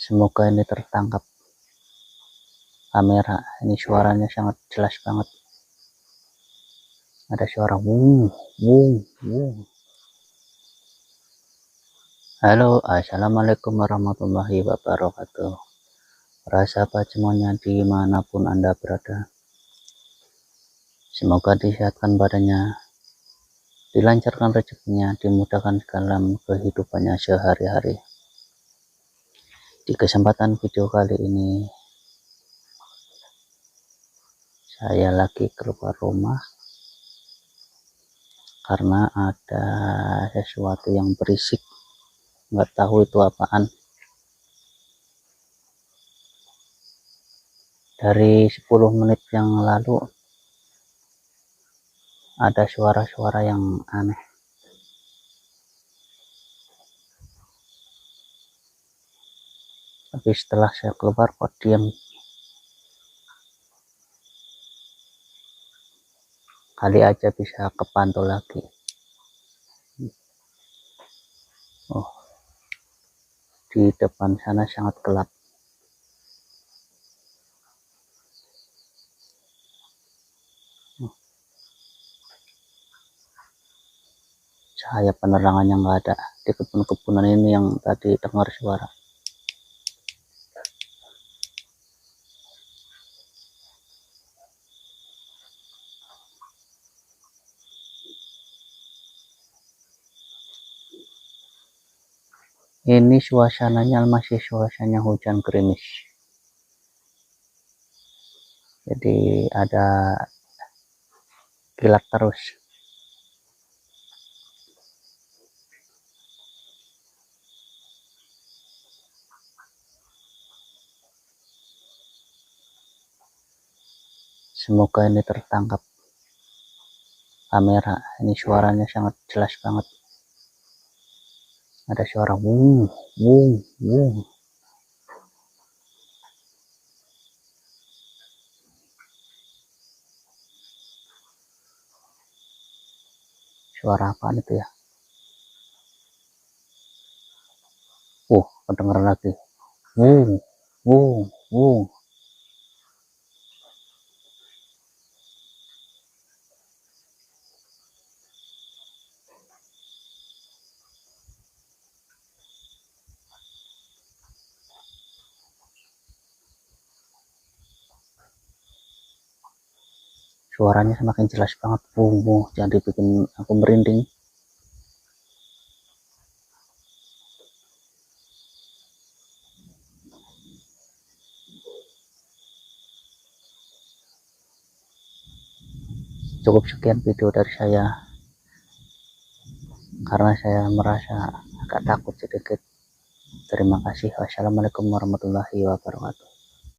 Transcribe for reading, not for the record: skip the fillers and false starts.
Semoga ini tertangkap kamera. Ini suaranya sangat jelas banget. Ada suara wung wung wung. Halo, assalamualaikum warahmatullahi wabarakatuh. Para sahabat semuanya dimanapun anda berada, semoga disehatkan badannya, dilancarkan rezekinya, dimudahkan dalam kehidupannya sehari-hari. Di kesempatan video kali ini, saya lagi keluar rumah karena ada sesuatu yang berisik, nggak tahu itu apaan. Dari 10 menit yang lalu ada suara-suara yang aneh. Tapi setelah saya keluar kok diam. Kali aja bisa kepantau lagi. Oh, di depan sana sangat gelap. Cahaya penerangannya nggak ada. Di kebun-kebunan ini yang tadi dengar suara. Ini suasananya masih suasana hujan gerimis. Jadi ada kilat terus. Semoga ini tertangkap kamera. Ini suaranya sangat jelas banget. Ada suara wung wung wung. Suara apaan itu ya? Kedengeran lagi. Wung wung wung. Suaranya semakin jelas banget. Wung wung. Jadi bikin aku merinding. Cukup sekian video dari saya, karena saya merasa agak takut sedikit. Terima kasih. Wassalamualaikum warahmatullahi wabarakatuh.